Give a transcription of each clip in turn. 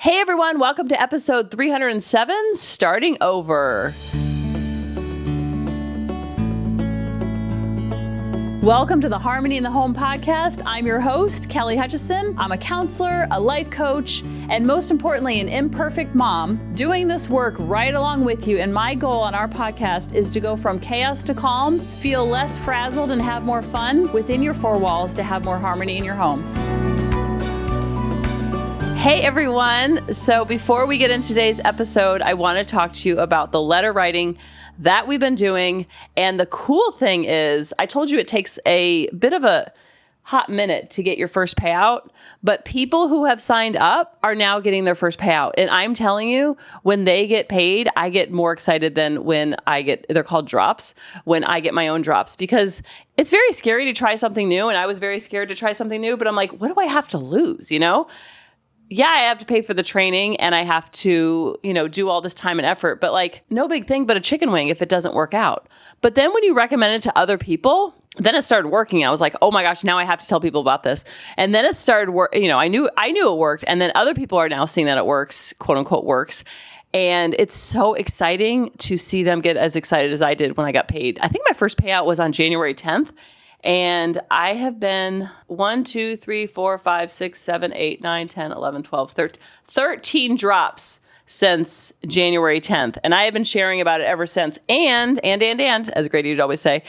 Hey everyone, welcome to episode 307, Starting Over. Welcome to the Harmony in the Home podcast. I'm your host, Kelly Hutchison. I'm a counselor, a life coach, and most importantly, an imperfect mom doing this work right along with you. And my goal on our podcast is to go from chaos to calm, feel less frazzled, and have more fun within your four walls to have more harmony in your home. Hey everyone. So before we get into today's episode, I want to talk to you about the letter writing that we've been doing. And the cool thing is, I told you it takes a bit of a hot minute to get your first payout, but people who have signed up are now getting their first payout. And I'm telling you, when they get paid, I get more excited than when they're called drops, when I get my own drops, because it's very scary to try something new. And I was very scared to try something new, but I'm like, what do I have to lose? Yeah, I have to pay for the training and I have to, do all this time and effort, but like no big thing but a chicken wing if it doesn't work out. But then when you recommend it to other people, then it started working. I was like, oh my gosh, now I have to tell people about this. And then it started I knew it worked. And then other people are now seeing that it works, quote unquote works. And it's so exciting to see them get as excited as I did when I got paid. I think my first payout was on January 10th. And I have been 13 drops since January 10th. And I have been sharing about it ever since. And, as Grady would always say,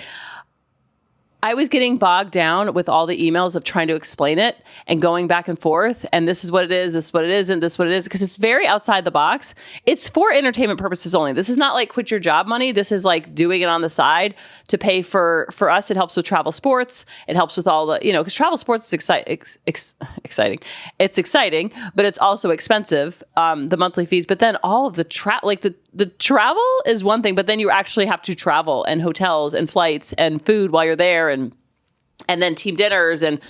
I was getting bogged down with all the emails of trying to explain it and going back and forth. And this is what it is, this is what it isn't, this is what it is, because it's very outside the box. It's for entertainment purposes only. This is not like quit your job money. This is like doing it on the side to pay for us. It helps with travel sports. It helps with all the, because travel sports is exciting. It's exciting, but it's also expensive, the monthly fees. But then all of the the travel is one thing, but then you actually have to travel and hotels and flights and food while you're there and then team dinners and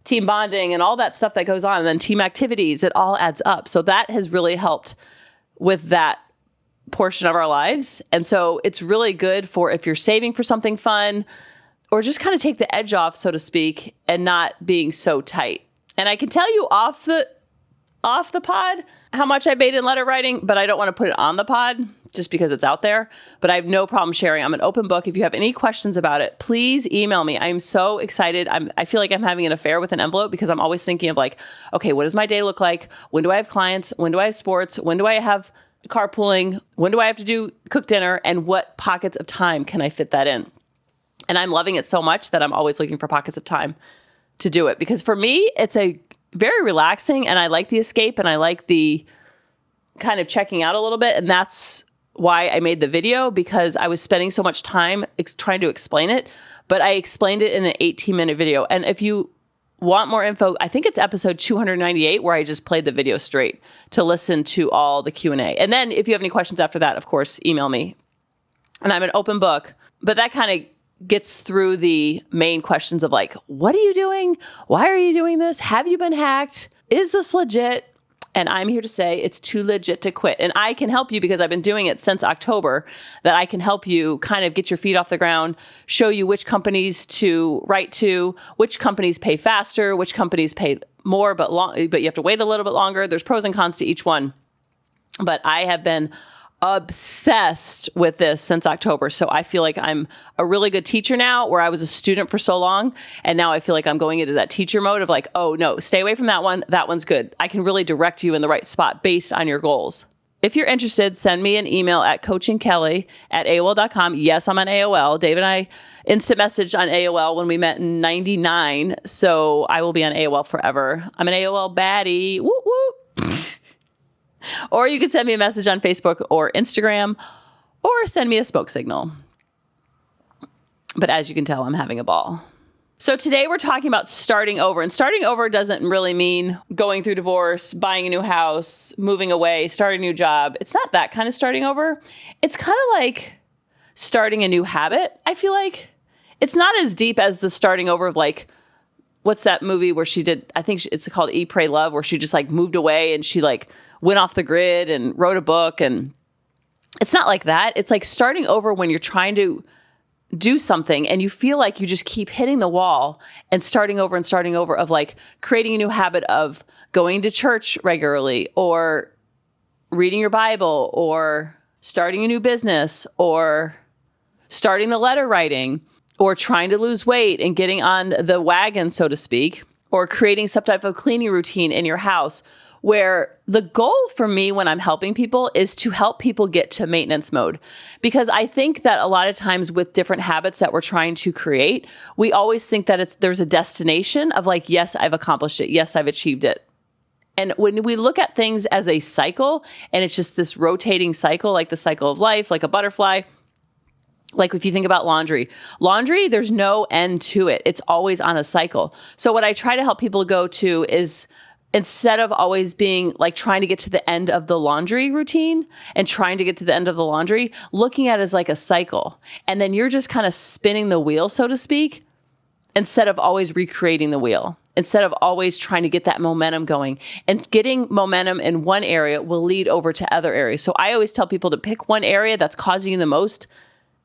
team bonding and all that stuff that goes on and then team activities. It all adds up. So that has really helped with that portion of our lives. And so it's really good for if you're saving for something fun or just kind of take the edge off, so to speak, and not being so tight. And I can tell you off the pod how much I made in letter writing, but I don't want to put it on the pod just because it's out there. But I have no problem sharing. I'm an open book. If you have any questions about it, please email me. I'm so excited. I feel like I'm having an affair with an envelope because I'm always thinking of like, okay, what does my day look like? When do I have clients? When do I have sports? When do I have carpooling? When do I have to cook dinner? And what pockets of time can I fit that in? And I'm loving it so much that I'm always looking for pockets of time to do it. Because for me, it's a very relaxing and I like the escape and I like the kind of checking out a little bit. And that's why I made the video, because I was spending so much time trying to explain it, but I explained it in an 18-minute video. And if you want more info, I think it's episode 298 where I just played the video straight to listen to all the Q&A. And then if you have any questions after that, of course, email me. And I'm an open book, but that kind of gets through the main questions of like, what are you doing? Why are you doing this? Have you been hacked? Is this legit? And I'm here to say it's too legit to quit. And I can help you because I've been doing it since October, that I can help you kind of get your feet off the ground, show you which companies to write to, which companies pay faster, which companies pay more, but you have to wait a little bit longer. There's pros and cons to each one. But I have been obsessed with this since October. So I feel like I'm a really good teacher now, where I was a student for so long. And now I feel like I'm going into that teacher mode of like, oh no, stay away from that one. That one's good. I can really direct you in the right spot based on your goals. If you're interested, send me an email at coachingkelly@aol.com. Yes, I'm on AOL. Dave and I instant messaged on AOL when we met in 99. So I will be on AOL forever. I'm an AOL baddie. Whoop, whoop. Or you could send me a message on Facebook or Instagram, or send me a smoke signal. But as you can tell, I'm having a ball. So today we're talking about starting over. And starting over doesn't really mean going through divorce, buying a new house, moving away, starting a new job. It's not that kind of starting over. It's kind of like starting a new habit. I feel like it's not as deep as the starting over of like, what's that movie where she did, I think it's called Eat, Pray, Love, where she just like moved away and she like went off the grid and wrote a book. And it's not like that. It's like starting over when you're trying to do something and you feel like you just keep hitting the wall and starting over of like creating a new habit of going to church regularly or reading your Bible or starting a new business or starting the letter writing or trying to lose weight and getting on the wagon, so to speak, or creating some type of cleaning routine in your house, where the goal for me when I'm helping people is to help people get to maintenance mode. Because I think that a lot of times with different habits that we're trying to create, we always think that there's a destination of like, yes, I've accomplished it. Yes, I've achieved it. And when we look at things as a cycle and it's just this rotating cycle, like the cycle of life, like a butterfly, like if you think about laundry, there's no end to it. It's always on a cycle. So what I try to help people go to is instead of always being like trying to get to the end of the laundry routine and trying to get to the end of the laundry, looking at it as like a cycle. And then you're just kind of spinning the wheel, so to speak, instead of always recreating the wheel, instead of always trying to get that momentum going. And getting momentum in one area will lead over to other areas. So I always tell people to pick one area that's causing you the most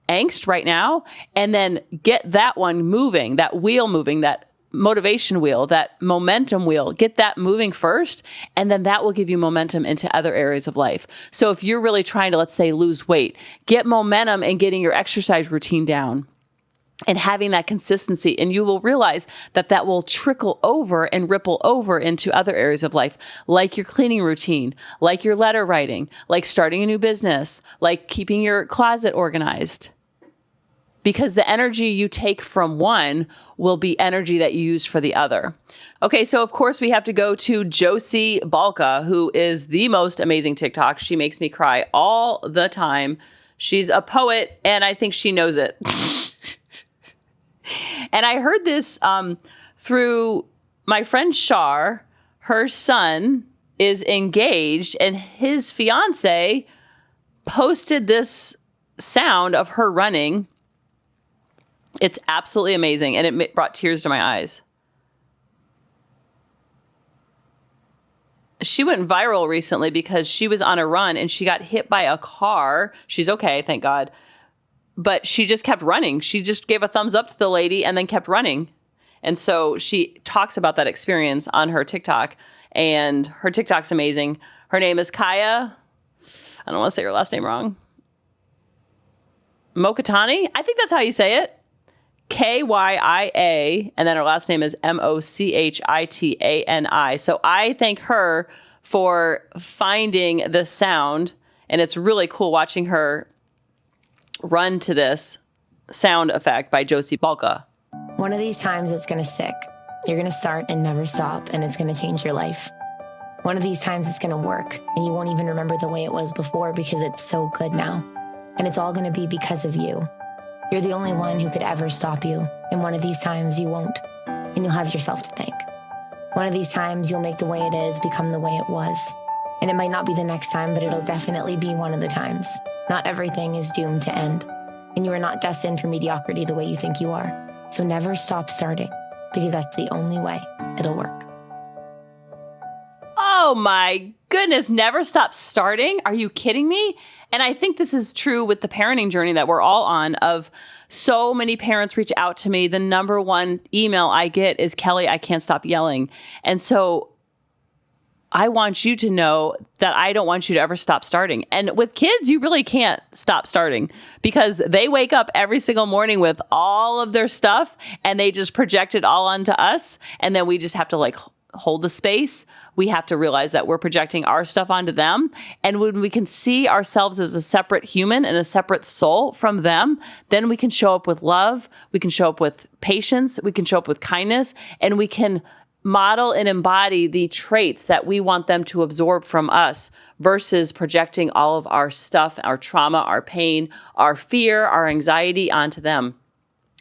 angst right now, and then get that one moving, that wheel moving, that motivation wheel, that momentum wheel, get that moving first, and then that will give you momentum into other areas of life. So if you're really trying to, let's say, lose weight, get momentum in getting your exercise routine down and having that consistency, and you will realize that that will trickle over and ripple over into other areas of life, like your cleaning routine, like your letter writing, like starting a new business, like keeping your closet organized. Because the energy you take from one will be energy that you use for the other. Okay, so of course we have to go to Josie Balka, who is the most amazing TikTok. She makes me cry all the time. She's a poet, and I think she knows it. And I heard this through my friend Shar. Her son is engaged, and his fiance posted this sound of her running. It's absolutely amazing, and it brought tears to my eyes. She went viral recently because she was on a run and she got hit by a car. She's okay, thank God. But she just kept running. She just gave a thumbs up to the lady and then kept running. And so she talks about that experience on her TikTok, and her TikTok's amazing. Her name is Kaya. I don't want to say her last name wrong. Mokatani? I think that's how you say it. Kyaa, and then her last name is Mochitani. So I thank her for finding this sound, and it's really cool watching her run to this sound effect by Josie Balka. One of these times it's going to stick. You're going to start and never stop, and it's going to change your life. One of these times it's going to work, and you won't even remember the way it was before because it's so good now. And it's all going to be because of you. You're the only one who could ever stop you. And one of these times you won't. And you'll have yourself to thank. One of these times you'll make the way it is become the way it was. And it might not be the next time, but it'll definitely be one of the times. Not everything is doomed to end. And you are not destined for mediocrity the way you think you are. So never stop starting, because that's the only way it'll work. Oh my goodness, never stop starting? Are you kidding me? And I think this is true with the parenting journey that we're all on. Of so many parents reach out to me. The number one email I get is, Kelly, I can't stop yelling. And so I want you to know that I don't want you to ever stop starting. And with kids, you really can't stop starting, because they wake up every single morning with all of their stuff and they just project it all onto us. And then we just have to like hold the space. We have to realize that we're projecting our stuff onto them. And when we can see ourselves as a separate human and a separate soul from them, then we can show up with love. We can show up with patience. We can show up with kindness, and we can model and embody the traits that we want them to absorb from us, versus projecting all of our stuff, our trauma, our pain, our fear, our anxiety onto them.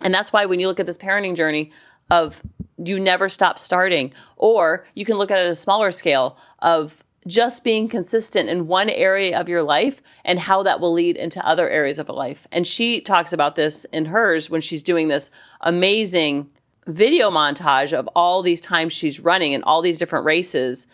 And that's why when you look at this parenting journey of you never stop starting, or you can look at it at a smaller scale of just being consistent in one area of your life and how that will lead into other areas of life. And she talks about this in hers when she's doing this amazing video montage of all these times she's running in all these different races,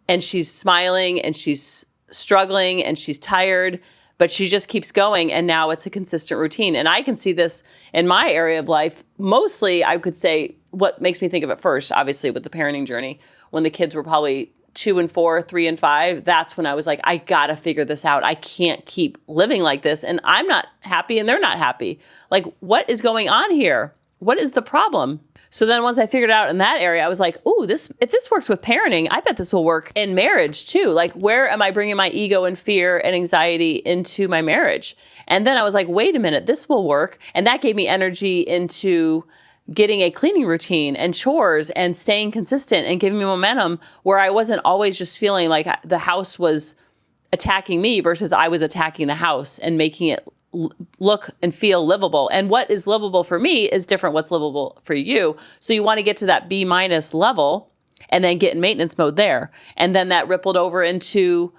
and she's smiling and she's struggling and she's tired, but she just keeps going. And now it's a consistent routine. And I can see this in my area of life. Mostly, I could say what makes me think of it first, obviously, with the parenting journey, when the kids were probably 2 and 4, 3 and 5, that's when I was like, I gotta figure this out. I can't keep living like this. And I'm not happy and they're not happy. Like, what is going on here? What is the problem? So then once I figured out in that area, I was like, ooh, if this works with parenting, I bet this will work in marriage too. Like, where am I bringing my ego and fear and anxiety into my marriage? And then I was like, wait a minute, this will work. And that gave me energy into getting a cleaning routine and chores and staying consistent and giving me momentum, where I wasn't always just feeling like the house was attacking me versus I was attacking the house and making it look and feel livable. And what is livable for me is different what's livable for you. So you want to get to that B- level and then get in maintenance mode there. And then that rippled over into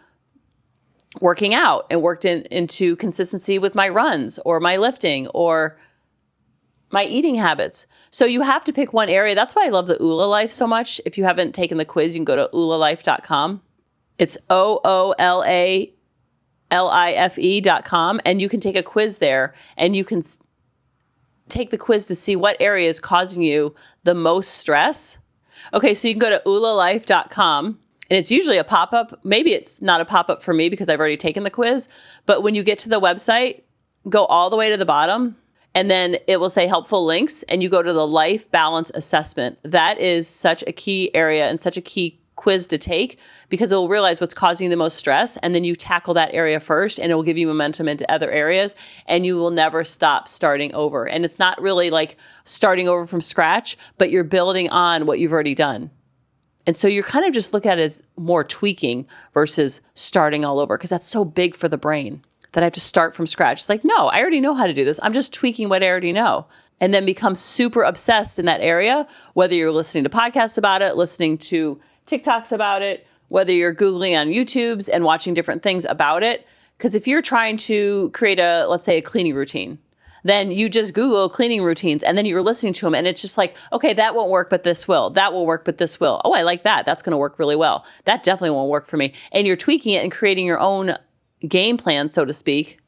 working out and worked into consistency with my runs or my lifting or my eating habits. So you have to pick one area. That's why I love the ULA Life so much. If you haven't taken the quiz, you can go to ulalife.com. It's OOLALIFE.com. And you can take a quiz there and you can take the quiz to see what area is causing you the most stress. Okay, so you can go to ulalife.com and it's usually a pop-up. Maybe it's not a pop-up for me because I've already taken the quiz. But when you get to the website, go all the way to the bottom. And then it will say helpful links and you go to the life balance assessment. That is such a key area and such a key quiz to take because it will realize what's causing you the most stress. And then you tackle that area first and it will give you momentum into other areas and you will never stop starting over. And it's not really like starting over from scratch, but you're building on what you've already done. And so you're kind of just look at it as more tweaking versus starting all over because that's so big for the brain. That I have to start from scratch. It's like, no, I already know how to do this. I'm just tweaking what I already know. And then become super obsessed in that area, whether you're listening to podcasts about it, listening to TikToks about it, whether you're Googling on YouTubes and watching different things about it. Because if you're trying to create let's say a cleaning routine, then you just Google cleaning routines and then you're listening to them and it's just like, okay, that won't work, but this will. That will work, but this will. Oh, I like that. That's going to work really well. That definitely won't work for me. And you're tweaking it and creating your own game plan, so to speak,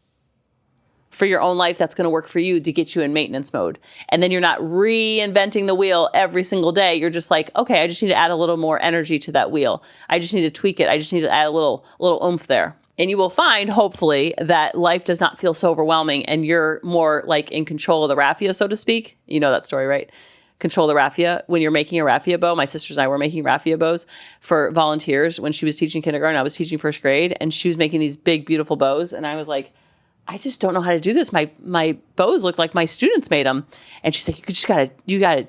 for your own life that's going to work for you to get you in maintenance mode. And then you're not reinventing the wheel every single day. You're just like, okay, I just need to add a little more energy to that wheel. I just need to tweak it. I just need to add a little oomph there. And you will find, hopefully, that life does not feel so overwhelming and you're more like in control of the raffia, so to speak. You know that story, right? Control the raffia. When you're making a raffia bow, my sisters and I were making raffia bows for volunteers when she was teaching kindergarten. I was teaching first grade and she was making these big, beautiful bows. And I was like, I just don't know how to do this. My bows look like my students made them. And she's like, you gotta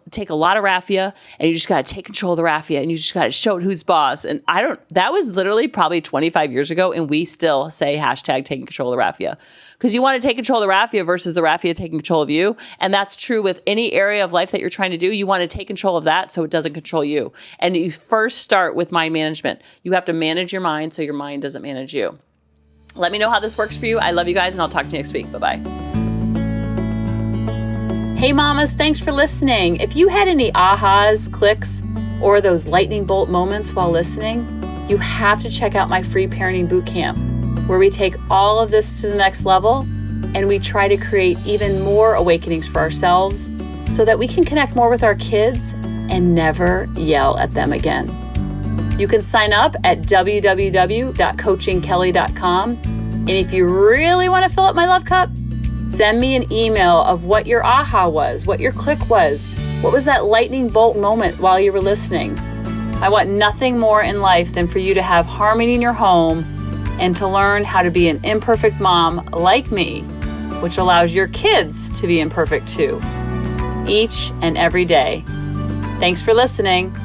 take a lot of raffia and you just gotta take control of the raffia and you just gotta show it who's boss. And that was literally probably 25 years ago. And we still say hashtag taking control of the raffia because you want to take control of the raffia versus the raffia taking control of you. And that's true with any area of life that you're trying to do. You want to take control of that so it doesn't control you. And you first start with mind management. You have to manage your mind so your mind doesn't manage you. Let me know how this works for you. I love you guys, and I'll talk to you next week. Bye-bye. Hey, mamas, thanks for listening. If you had any ahas, clicks, or those lightning bolt moments while listening, you have to check out my free parenting bootcamp, where we take all of this to the next level, and we try to create even more awakenings for ourselves so that we can connect more with our kids and never yell at them again. You can sign up at www.coachingkelly.com. And if you really want to fill up my love cup, send me an email of what your aha was, what your click was, what was that lightning bolt moment while you were listening. I want nothing more in life than for you to have harmony in your home and to learn how to be an imperfect mom like me, which allows your kids to be imperfect too, each and every day. Thanks for listening.